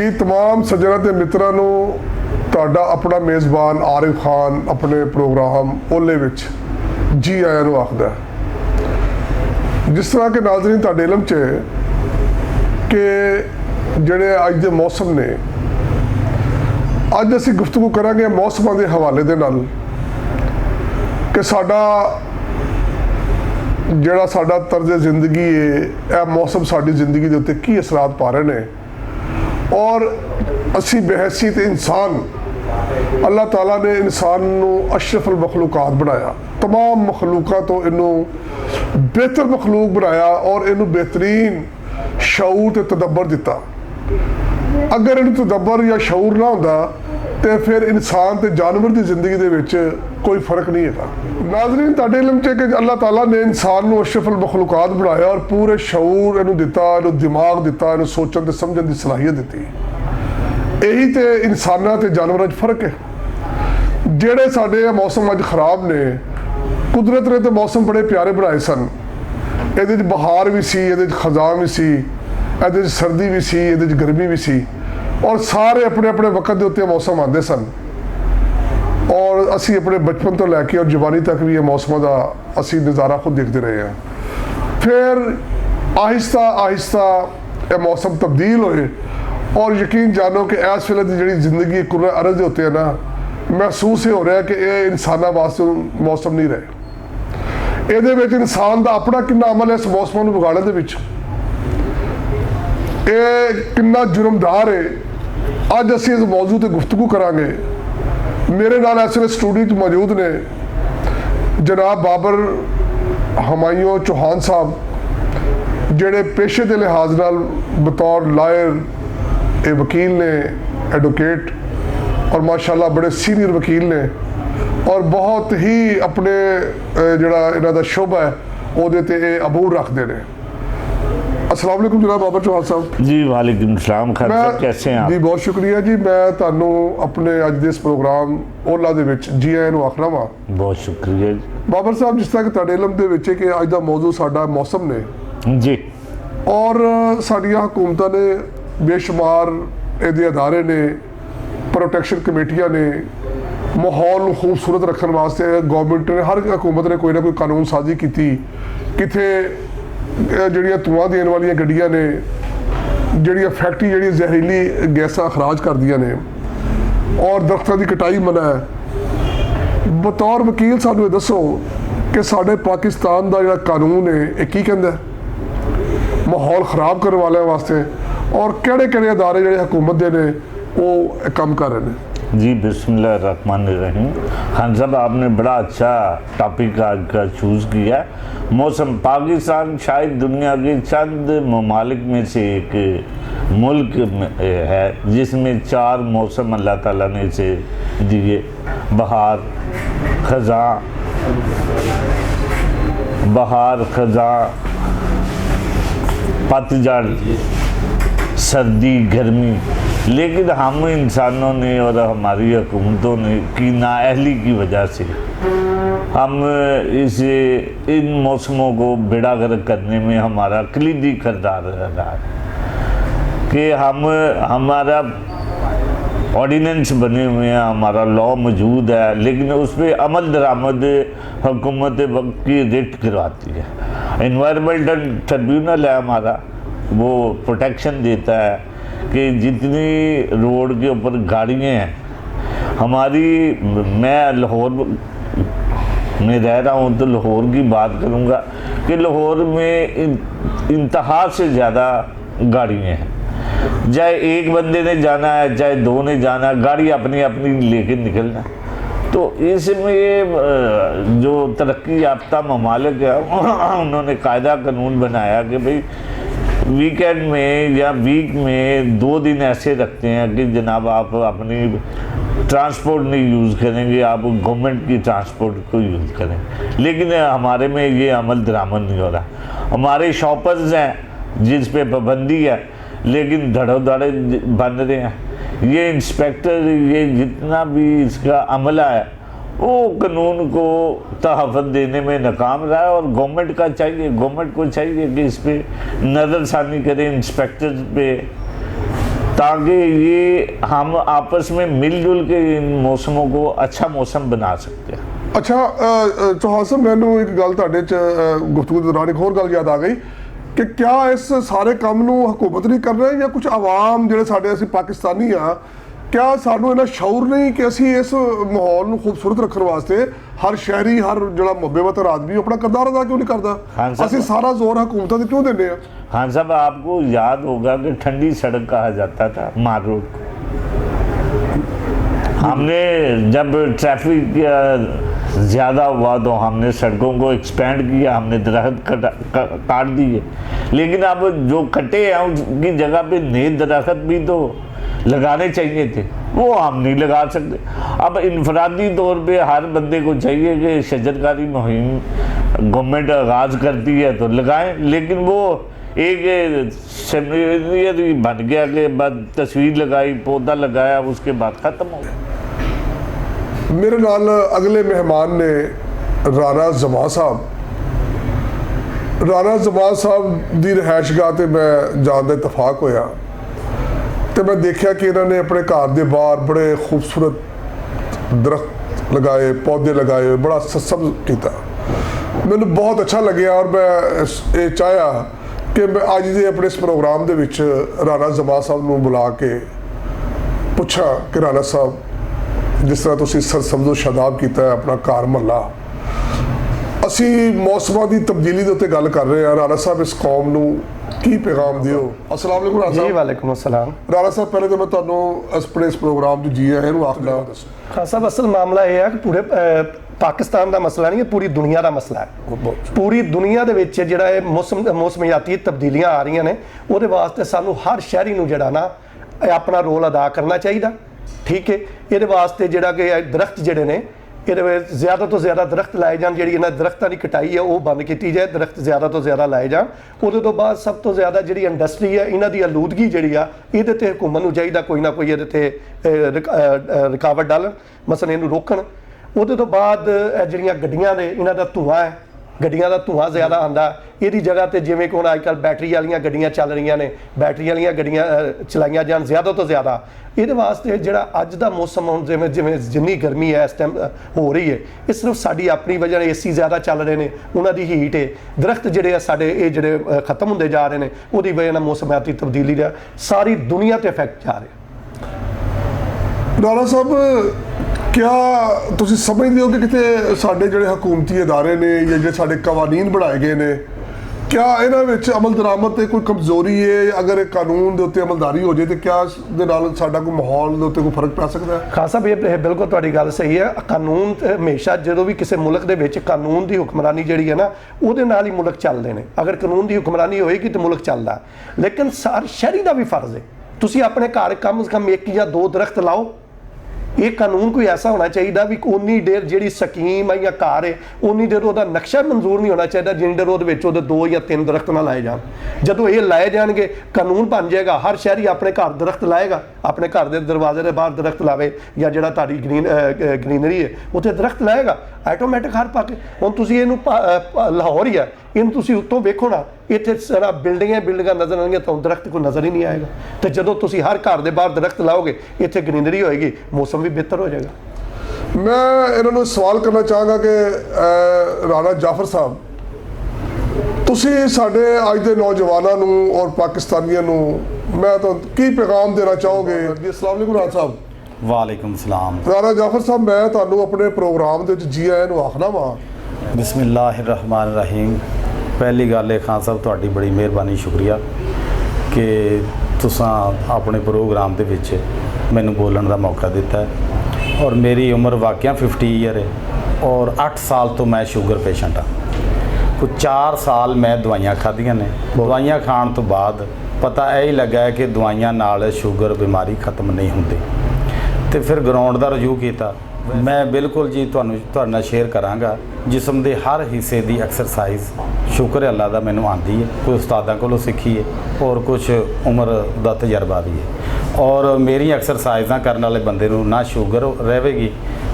जी तमाम सज्जनों के मित्रों ਨੂੰ ਤੁਹਾਡਾ ਆਪਣਾ ਮੇਜ਼ਬਾਨ ਆਰਿਫ ਖਾਨ ਆਪਣੇ ਪ੍ਰੋਗਰਾਮ ਓਲੇ ਵਿੱਚ ਜੀ ਆਇਆਂ ਨੂੰ ਆਖਦਾ ਹੈ। ਜਿਸ ਤਰ੍ਹਾਂ ਕਿ ਨਾਜ਼ਰੀਨ ਤੁਹਾਡੇ ਇਲਮ 'ਚ ਕਿ ਜਿਹੜੇ ਅੱਜ ਦੇ ਮੌਸਮ ਨੇ, ਅੱਜ ਅਸੀਂ ਗੁਫ਼ਤਗੂ ਕਰਾਂਗੇ ਮੌਸਮਾਂ ਦੇ ਹਵਾਲੇ ਦੇ ਨਾਲ ਕਿ ਜਿਹੜਾ ਸਾਡਾ ਤਰਜ਼ ਜ਼ਿੰਦਗੀ ਹੈ, ਇਹ ਮੌਸਮ ਸਾਡੀ ਜ਼ਿੰਦਗੀ ਦੇ ਉੱਤੇ ਕੀ ਅਸਰਾਤ ਪਾ ਰਹੇ ਨੇ ਔਰ ਅਸੀਂ ਬਹਿਸੀਅਤ इंसान अल्लाह ताला ने इंसान ਨੂੰ अशरफुल मखलूकात बनाया, तमाम मखलूका तो इनू बेहतर मखलूक बनाया और इनू बेहतरीन शऊर ते तदब्बर दिता। अगर इनू तदब्बर या शऊर ना होंदा तो फिर इंसान ते जानवर की जिंदगी दे विच कोई फर्क नहीं है। नाज़रीन तुहाडे इल्म च कि अल्लाह ताला ने इंसान ਨੂੰ अशरफुल मखलूकात बनाया और पूरे शऊर इनू दिता, इनू दिमाग दिता, इनू सोचण ते समझण की सलाहियत दी। यही तो इंसानां ते जानवरां 'ਚ फर्क है। ਜਿਹੜੇ ਸਾਡੇ मौसम अज खराब ने, कुदरत ने तो मौसम बड़े प्यारे बनाए सन। ਇਹਦੇ 'ਚ बहार भी सी, ਇਹਦੇ 'ਚ खज़ां भी सी, ਇਹਦੇ 'ਚ सर्दी भी सी, ਇਹਦੇ 'ਚ गर्मी भी सी और सारे अपने अपने वक्त के उत्ते मौसम आते सन और असी अपने बचपन तो लैके और जवानी तक भी ये मौसमों का असी नज़ारा खुद देखते रहे हैं। फिर आहिस्ता आहिस्ता ये मौसम तब्दील होए और यकीन जानो कि इस वेले की जी जिंदगी कुर्रा अरज के उत्ते ना महसूस हो रहा है कि ये इंसानों वास्ते मौसम नहीं रहे। ये इंसान का अपना कितना अमल है इस मौसमों को बिगाड़ने के विच, ये कितना जुर्मदार है। अज असी इस मौजू ते गुफ्तगू करांगे। मेरे नाल इस वेले स्टूडियो मौजूद ने जनाब बाबर हमायूं चौहान साहब, ਜਿਹੜੇ पेशे के लिहाज नाल बतौर लायर ये वकील ने, एडवोकेट और माशाल्लाह बड़े सीनियर वकील ने और बहुत ही अपने जड़ा इन्हां दा शोभा है ਉਹਦੇ ਤੇ ਇਹ अबूर रखते हैं। अस्सलाम वालेकुम जनाब बाबर चौहान साहब। जी वालेकुम सलाम, कैसे हैं आप? जी बहुत शुक्रिया जी। मैं ਤੁਹਾਨੂੰ अपने अज दे इस प्रोग्राम ओला ਦੇ ਵਿੱਚ जी आਇਆਂ ਨੂੰ ਆਖਣਾ ਵਾ। बहुत शुक्रिया जी। बाबर साहब, जिस तरह कि ਤੁਹਾਡੇ ਇਲਮ ਦੇ ਵਿੱਚ ਹੈ ਕਿ ਅੱਜ ਦਾ ਮੌਜੂ ਸਾਡਾ ਮੌਸਮ ਨੇ जी और ਸਾਡੀਆਂ ਹਕੂਮਤਾਂ ਨੇ ਬੇਸ਼ੁਮਾਰ ਇਹਦੇ ਅਦਾਰੇ ਨੇ, प्रोटेक्शन कमेटियां ने, माहौल ਨੂੰ खूबसूरत रखने वास्ते गवर्नमेंट ने, हर हुकूमत ने कोई ना कोई कानून साजी की। किथे ਜਿਹੜੀਆਂ ਧੂਆਂ ਦੇਣ ਵਾਲੀਆਂ ਗੱਡੀਆਂ ਨੇ, ਜਿਹੜੀਆਂ ਫੈਕਟਰੀ ਜਿਹੜੀ ਜ਼ਹਿਰੀਲੀ ਗੈਸਾਂ ਖਰਾਜ ਕਰਦੀਆਂ ਨੇ ਔਰ ਦਰਖਤਾਂ ਦੀ ਕਟਾਈ ਮਨਾ ਹੈ। ਬਤੌਰ ਵਕੀਲ ਸਾਨੂੰ ਇਹ ਦੱਸੋ ਕਿ ਸਾਡੇ ਪਾਕਿਸਤਾਨ ਦਾ ਜਿਹੜਾ ਕਾਨੂੰਨ ਹੈ ਇਹ ਕੀ ਕਹਿੰਦਾ ਮਾਹੌਲ ਖਰਾਬ ਕਰਨ ਵਾਲਿਆਂ ਵਾਸਤੇ और ਕਿਹੜੇ ਅਦਾਰੇ ਜਿਹੜੇ हुकूमत ਦੇ ਨੇ ਉਹ ਕੰਮ ਕਰ ਰਹੇ ਨੇ? जी बिस्मिल्लाहिर्रहमानिर्रहीम। खान साहब, आपने बड़ा अच्छा टॉपिक आज का चूज़ किया। मौसम पाकिस्तान शायद दुनिया के चंद ममालिक में से एक मुल्क है जिसमें 4 मौसम अल्लाह ताला ने से दिए। बहार, ख़ज़ां, पतझड़, सर्दी, गर्मी। लेकिन हम इंसानों ने और हमारी हुकूमतों ने की नाअहली की वजह से हम इन मौसमों को बेड़ा गर्क करने में हमारा कलीदी किरदार रहा है कि हमारा ऑर्डिनेंस बने हुए हैं, हमारा लॉ मौजूद है, लेकिन उस पर अमल दरामद हुकूमत वक्त की रिट करवाती है। इन्वायरमेंटल ट्रिब्यूनल है हमारा, वो प्रोटेक्शन देता है कि जितनी रोड के ऊपर गाड़ियाँ हैं हमारी, मैं लाहौर में रह रहा हूँ तो लाहौर की बात करूँगा कि लाहौर में इंतहा से ज़्यादा गाड़ियाँ हैं। चाहे एक बंदे ने जाना है, चाहे 2 ने जाना है, गाड़ी अपनी अपनी लेके निकलना। तो इसमें जो तरक्की याफ्ता ममालिक है उन्होंने कायदा कानून बनाया कि भाई वीकेंड में या वीक में 2 दिन ऐसे रखते हैं कि जनाब आप अपनी ट्रांसपोर्ट नहीं यूज़ करेंगे, आप गवर्नमेंट की ट्रांसपोर्ट को यूज़ करें। लेकिन हमारे में ये अमल दरामद नहीं हो रहा। हमारे शॉपर्स हैं जिस पे पाबंदी है लेकिन धड़ोधड़ बन रहे हैं। ये इंस्पेक्टर, ये जितना भी इसका अमला है वो कानून को तहफ़्फ़ुज़ देने में नाकाम रहा है और गवर्नमेंट को चाहिए कि इस पर नज़रसानी करे, इंस्पेक्टर पे, ताकि ये हम आपस में मिलजुल के इन मौसमों को अच्छा मौसम बना सकते हैं। ਅੱਛਾ ਚੌਹਾਨ ਸਾਹਿਬ, ਮੈਨੂੰ ਇੱਕ ਗੱਲ ਤੁਹਾਡੇ ਚ ਗੁਫ਼ਤਗੂ ਦੇ ਦੌਰਾਨ ਇੱਕ ਹੋਰ ਗੱਲ ਯਾਦ ਆ ਗਈ ਕਿ ਕਿਆ ਇਸ ਸਾਰੇ ਕੰਮ ਨੂੰ ਹਕੂਮਤ ਨਹੀਂ ਕਰ ਰਹੀ ਜਾਂ ਕੁਝ ਆਵਾਮ ਜਿਹੜੇ ਸਾਡੇ ਅਸੀਂ ਪਾਕਿਸਤਾਨੀ ਆ, ਕਿਆ ਸਾਨੂੰ ਇਹਨਾਂ ਸ਼ਊਰ ਨਹੀਂ ਕਿ ਅਸੀਂ ਇਸ ਮਾਹੌਲ ਨੂੰ ਖੂਬਸੂਰਤ ਰੱਖਣ ਵਾਸਤੇ ਹਰ ਸ਼ਹਿਰੀ, ਹਰ ਜਿਹੜਾ ਮੁਹੱਬਤ ਆਦਮੀ ਆਪਣਾ ਕਿਰਦਾਰ ਅਦਾ ਕਿਉਂ ਨਹੀਂ ਕਰਦਾ? ਅਸੀਂ ਸਾਰਾ ਜ਼ੋਰ ਹਕੂਮਤਾਂ ਤੇ ਕਿਉਂ ਦਿੰਦੇ ਆ? हाँ साहब, आपको याद होगा कि ठंडी सड़क कहा जाता था मार रोड को। हमने जब ट्रैफिक ज़्यादा हुआ तो हमने सड़कों को एक्सपेंड किया, हमने दरख्त काट दिए, लेकिन अब जो कटे हैं उसकी जगह पे नए दरख्त भी तो लगाने चाहिए थे, वो हम नहीं लगा सकते। अब इनफरादी तौर पे हर बंदे को चाहिए कि शजरकारी मुहिम गवर्नमेंट आगाज़ करती है तो लगाएं, लेकिन वो एक शमूलियत बन गया कि बाद तस्वीर लगाई, पौधा लगाया, उसके बाद ख़त्म हो गया। मेरे नाल अगले मेहमान ने राणा जमां साहब। राणा जमां साहब दी रिहायशगाह ते मैं जान दा इतफाक होया तो मैं देखा कि इन्होंने अपने घर के बाहर बड़े खूबसूरत दरख्त लगाए, पौधे लगाए, बड़ा सब किया। मैनू बहुत अच्छा लगे और मैं ये चाहया कि मैं अज के अपने इस प्रोग्राम के विच राणा जमां साहब नूं बुला के पूछा कि राणा साहब, जिस तरह तुसीं सरसब्ज़ो शादाब किया है अपना घर महला, असी मौसमां की तब्दीली के उत्ते गल कर रहे हैं, राणा साहब इस कौम नूं की पैगाम दिओ? अस्सलाम वालेकुम राणा साहब। जी वालेकुम अस्सलाम। राणा साहब, पहले तो मैं तुहानूं अपने इस प्रोग्राम च जी आया नूं आखना। खान साहब, असल मामला यह है कि पूरे पाकिस्तान का मसला नहीं है, पूरी दुनिया का मसला है। पूरी दुनिया दे विच जिहड़ा ये मौसमियाती तब्दीलियां आ रही ने, उहदे वास्ते सानू हर शहरी नूं जिहड़ा ना अपना रोल अदा करना चाहिए। ठीक है, ये वास्ते जिहड़ा कि दरख्त जिहड़े ने ये ज़्यादा तो ज़्यादा दरख्त लाए जान, जी इन्होंने दरख्तों की कटाई है वो बंद की जाए, दरख्त ज़्यादा तो ज़्यादा लाए जान। उहदे तो बाद सब तो ज़्यादा जी इंडस्ट्री है, इन्हों की आलूदगी जी ये हुकूमत नूं चाहिए कोई ना कोई ये रुकावट डालन, मसले नूं रोकण। उहदे तो बाद जिहड़ियां गड्डियां ने इन्हां दा धुआं है, गड्डियां दा धुआं ज़्यादा आंदा, इहदी जगह ते जिवें कि हुण अजकल बैटरी वालियां गड्डियां चल रही ने, बैटरी वालियां गड्डियां चलाइयां जान ज़्यादा तो ज़्यादा। ये वास्ते जिहड़ा अज दा मौसम हुण जिवें जिवें जिन्नी गर्मी है इस टाइम हो रही है, ये सिर्फ साडी अपनी वजह AC ज़्यादा चल रहे हैं, उन्हां दी हीट है, दरख्त जिहड़े साडे ये जिहड़े खत्म होंदे जा रहे हैं, उहदी वजह नाल मौसमियाती तब्दीली दा सारी दुनिया ते इफैक्ट जा रहा है। राणा साहब, क्या तुसीं समझदे हो कि किते साडे जिहड़े हुकूमती इदारे ने या जिहड़े साडे कवानीन बनाए गए ने, क्या इन्हां विच अमल दरामद ते कोई कमजोरी है? अगर कानून दे उत्ते अमलदारी हो जाए तो क्या इस दे नाल साडा कोई माहौल दे उत्ते कोई फर्क पै सकदा है? खान साहब, ये बिल्कुल तुहाडी गल सही है। कानून हमेशा जो भी किसी मुल्क दे विच कानून की हुक्मरानी जिहड़ी है ना, उहदे नाल ही मुल्क चलदे ने। अगर कानून की हुक्मरानी होएगी तो मुल्क चलदा, लेकिन सार शहरी का भी फर्ज है, तुसीं अपने घर कम से कम एक या दो दरख्त लाओ। ये कानून कोई ऐसा होना चाहिए भी उन्नी देर जी स्कीम है या कार है उन्नी देर वो नक्शा मंजूर नहीं होना चाहिए जिन्नी देर वो 2 या 3 दरख्त ना लाए जान। जो ये लाए जाएंगे कानून बन जाएगा, हर शहरी अपने घर दरख्त लाएगा, अपने घर के दरवाजे के बाहर दरख्त लावे या जो ताड़ी ग्रीनरी है उत्थे दरख्त लाएगा, ऑटोमैटिक हर पाके। हुण तुसीं इहनूं लाहौर ही है, इन्हूं तुसीं उत्तों वेखो ना, इत्थे सारा बिल्डिंगां नज़र आएंगियां तो दरख्त कोई नज़र ही नहीं आएगा। तो जदों तुसीं हर घर के बाहर दरख्त लाओगे, इत्थे ग्रीनरी होएगी, मौसम भी बेहतर हो जाएगा। मैं इन्होंने सवाल करना चाहांगा कि राणा जाफर साहब, तुसीं साडे अज दे नौजवानां नूं और पाकिस्तानियां नूं मैं तो की पैगाम देना चाहोगे? अस्सलाम वालेकुम राणा साहब। वालेकुम सलाम। राणा जाफर साहब, मैं तुहानूं अपने प्रोग्राम दे विच जी आया नूं आखना वा। बिस्मिल्लाहिर्रहमानिर्रहीम। पहली गल है खान साहब, तुहाडी बड़ी मेहरबानी, शुक्रिया कि तुसां अपने प्रोग्राम दे विच मैनूं बोलण दा मौका दिता है। और मेरी उम्र वाकया 50 ईयर है और 8 साल तो मैं शुगर पेशेंट हाँ। कुछ 4 साल मैं दवाइयाँ खादियां ने, दवाइयाँ खाण तो बाद पता यही लगा है कि दवाइयाँ नाल शुगर बीमारी खत्म नहीं होंदी। तो फिर ग्राउंड का रजू किया। मैं बिल्कुल जी तुहाडे नाल शेयर करांगा, जिसम के हर हिस्से की एक्सरसाइज शुक्र अल्लाह का मैनूं आंदी है, कुछ उस्तादां कोलों सीखी है और कुछ उम्र का तजर्बा भी है। और मेरी एक्सरसाइज़ां करने वाले बंदे नूं ना शुगर रहेगी,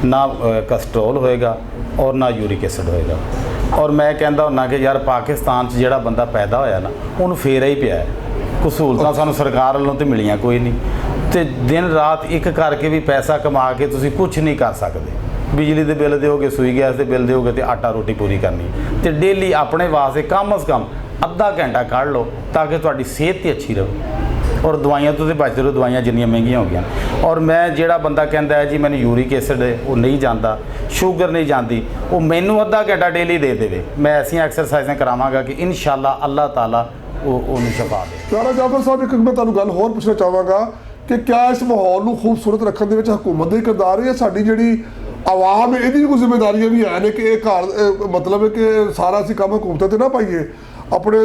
ना कोलेस्ट्रोल होएगा और ना यूरिक एसिड होएगा। और मैं कहता हुन्ना कि यार पाकिस्तान जिहड़ा बंदा पैदा होया ना, उन्होंने फेरा ही पिया है। कुछ सहूलतां सानूं सरकार वालों तो मिलियां कोई नहीं। ਤੇ ਦਿਨ ਰਾਤ ਇੱਕ ਕਰਕੇ ਵੀ ਪੈਸਾ ਕਮਾ ਕੇ ਤੁਸੀਂ ਕੁਝ ਨਹੀਂ ਕਰ ਸਕਦੇ। ਬਿਜਲੀ ਦੇ ਬਿੱਲ ਦਿਓਗੇ, ਸੂਈ ਗੈਸ ਦੇ ਬਿੱਲ ਦਿਓਗੇ ਤੇ ਆਟਾ ਰੋਟੀ ਪੂਰੀ ਕਰਨੀ। ਤੇ ਡੇਲੀ ਆਪਣੇ ਵਾਸਤੇ ਕਮ ਸੇ ਕਮ ਅੱਧਾ ਘੰਟਾ ਕੱਢ ਲਓ ਤਾਂ ਕਿ ਤੁਹਾਡੀ ਸਿਹਤ ਤੇ ਅੱਛੀ ਰਹੇ। ਔਰ ਦਵਾਈਆਂ ਤੋਂ ਤੇ ਬਚਦੇ ਰਹੋ, ਦਵਾਈਆਂ ਜਿੰਨੀਆਂ ਮਹਿੰਗੀਆਂ ਹੋ ਗਈਆਂ। ਔਰ ਮੈਂ ਜਿਹੜਾ ਬੰਦਾ ਕਹਿੰਦਾ ਹੈ ਜੀ ਮੈਨੂੰ ਯੂਰਿਕ ਐਸਿਡ ਉਹ ਨਹੀਂ ਜਾਂਦਾ, ਸ਼ੂਗਰ ਨਹੀਂ ਜਾਂਦੀ, ਉਹ ਮੈਨੂੰ ਅੱਧਾ ਘੰਟਾ ਡੇਲੀ ਦੇ ਦੇਵੇ। ਮੈਂ ਐਸੀਆਂ ਐਕਸਰਸਾਈਜ਼ਾਂ ਕਰਾਵਾਂਗਾ ਕਿ ਇਨਸ਼ਾਅੱਲਾ ਅੱਲਾਹ ਤਾਲਾ ਉਹਨੂੰ ਸ਼ਫਾ ਦੇ। ਪਿਆਰਾ ਜਾਫਰ ਸਾਹਿਬ, ਇੱਕ ਮੈਂ ਤੁਹਾਨੂੰ ਗੱਲ ਹੋਰ ਪੁੱਛਣਾ ਚਾਹਾਂਗਾ ਕਿ ਕਿਆ ਇਸ ਮਾਹੌਲ ਨੂੰ ਖੂਬਸੂਰਤ ਰੱਖਣ ਦੇ ਵਿੱਚ ਹਕੂਮਤ ਦਾ ਹੀ ਕਿਰਦਾਰ ਹੈ, ਸਾਡੀ ਜਿਹੜੀ ਆਵਾਮ ਹੈ ਇਹਦੀ ਵੀ ਕੋਈ ਜ਼ਿੰਮੇਵਾਰੀਆਂ ਵੀ ਹੈ ਨੇ ਕਿ ਇਹ ਘਰ ਮਤਲਬ ਹੈ ਕਿ ਸਾਰਾ ਅਸੀਂ ਕੰਮ ਹਕੂਮਤਾਂ ਤੇ ਨਾ ਪਾਈਏ, ਆਪਣੇ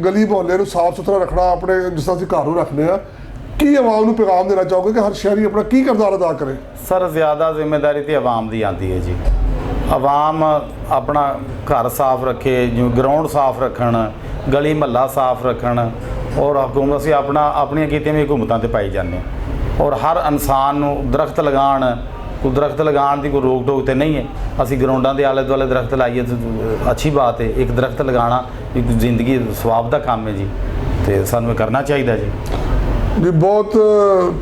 ਗਲੀ ਮੁਹੱਲੇ ਨੂੰ ਸਾਫ਼ ਸੁਥਰਾ ਰੱਖਣਾ, ਆਪਣੇ ਜਿਸ ਤਰ੍ਹਾਂ ਅਸੀਂ ਘਰ ਨੂੰ ਰੱਖਦੇ ਹਾਂ। ਕੀ ਆਵਾਮ ਨੂੰ ਪੈਗਾਮ ਦੇਣਾ ਚਾਹੋਗੇ ਕਿ ਹਰ ਸ਼ਹਿਰੀ ਆਪਣਾ ਕੀ ਕਿਰਦਾਰ ਅਦਾ ਕਰੇ? ਸਰ ਜ਼ਿਆਦਾ ਜ਼ਿੰਮੇਵਾਰੀ ਤੇ ਆਵਾਮ ਦੀ ਆਉਂਦੀ ਹੈ ਜੀ। ਆਵਾਮ ਆਪਣਾ ਘਰ ਸਾਫ਼ ਰੱਖੇ, ਜਿਵੇਂ ਗਰਾਊਂਡ ਸਾਫ਼ ਰੱਖਣ, ਗਲੀ ਮਹੱਲਾ ਸਾਫ਼ ਰੱਖਣ। ਔਰ ਹਕੂਮਤ ਅਸੀਂ ਆਪਣੀਆਂ ਕੀਤੀਆਂ ਵੀ ਹਕੂਮਤਾਂ ਤੇ ਪਾਈ ਜਾਂਦੇ ਹਾਂ। ਔਰ ਹਰ ਇਨਸਾਨ ਨੂੰ ਦਰਖਤ ਲਗਾਉਣ, ਕੋਈ ਦਰਖਤ ਲਗਾਉਣ ਦੀ ਕੋਈ ਰੋਕ ਟੋਕ ਤੇ ਨਹੀਂ ਹੈ। ਅਸੀਂ ਗਰਾਊਂਡਾਂ ਦੇ ਆਲੇ ਦੁਆਲੇ ਦਰਖਤ ਲਾਈਏ ਤਾਂ ਅੱਛੀ ਬਾਤ ਹੈ। ਇੱਕ ਦਰਖਤ ਲਗਾਉਣਾ ਇੱਕ ਜ਼ਿੰਦਗੀ ਸਵਾਬ ਦਾ ਕੰਮ ਹੈ ਜੀ, ਤੇ ਸਾਨੂੰ ਇਹ ਕਰਨਾ ਚਾਹੀਦਾ ਜੀ। ਜੀ ਬਹੁਤ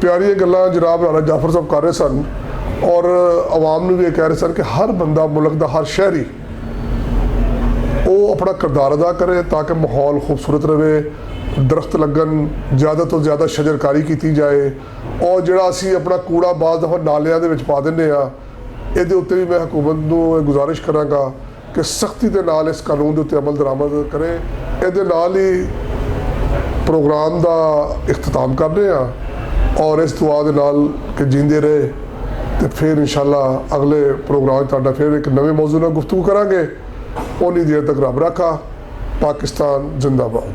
ਪਿਆਰੀਆਂ ਗੱਲਾਂ ਜਨਾਬ ਰਾਣਾ ਜਾਫਰ ਸਾਹਿਬ ਕਰ ਰਹੇ ਸਨ, ਔਰ ਆਵਾਮ ਨੂੰ ਵੀ ਇਹ ਕਹਿ ਰਹੇ ਸਨ ਕਿ ਹਰ ਬੰਦਾ, ਮੁਲਕ ਦਾ ਹਰ ਸ਼ਹਿਰੀ ਉਹ ਆਪਣਾ ਕਿਰਦਾਰ ਅਦਾ ਕਰੇ ਤਾਂ ਕਿ ਮਾਹੌਲ ਖੂਬਸੂਰਤ ਰਹੇ, ਦਰਖਤ ਲੱਗਣ, ਜ਼ਿਆਦਾ ਤੋਂ ਜ਼ਿਆਦਾ ਸ਼ਜਰਕਾਰੀ ਕੀਤੀ ਜਾਏ। ਔਰ ਜਿਹੜਾ ਅਸੀਂ ਆਪਣਾ ਕੂੜਾ ਬਾਜ਼ ਦਫਾ ਨਾਲਿਆਂ ਦੇ ਵਿੱਚ ਪਾ ਦਿੰਦੇ ਆ, ਇਹਦੇ ਉੱਤੇ ਵੀ ਮੈਂ ਹਕੂਮਤ ਨੂੰ ਇਹ ਗੁਜ਼ਾਰਿਸ਼ ਕਰਾਂਗਾ ਕਿ ਸਖਤੀ ਦੇ ਨਾਲ ਇਸ ਕਾਨੂੰਨ ਦੇ ਉੱਤੇ ਅਮਲ ਦਰਾਮਦ ਕਰੇ। ਇਹਦੇ ਨਾਲ ਹੀ ਪ੍ਰੋਗਰਾਮ ਦਾ ਇਖਤਤਾਮ ਕਰਦੇ ਆ ਔਰ ਇਸ ਦੁਆ ਦੇ ਨਾਲ ਕਿ ਜਿੰਦੇ ਰਹੇ, ਤੇ ਫਿਰ ਇਨਸ਼ਾਅੱਲਾ ਅਗਲੇ ਪ੍ਰੋਗਰਾਮ 'ਚ ਤੁਹਾਡਾ ਫਿਰ ਇੱਕ ਨਵੇਂ ਮੌਜੂ ਨਾਲ ਗੁਫ਼ਤਗੂ ਕਰਾਂਗੇ। ਉਨੀ ਦੇਰ ਤੱਕ ਰੱਬ ਰਾਖਾ। ਪਾਕਿਸਤਾਨ ਜ਼ਿੰਦਾਬਾਦ।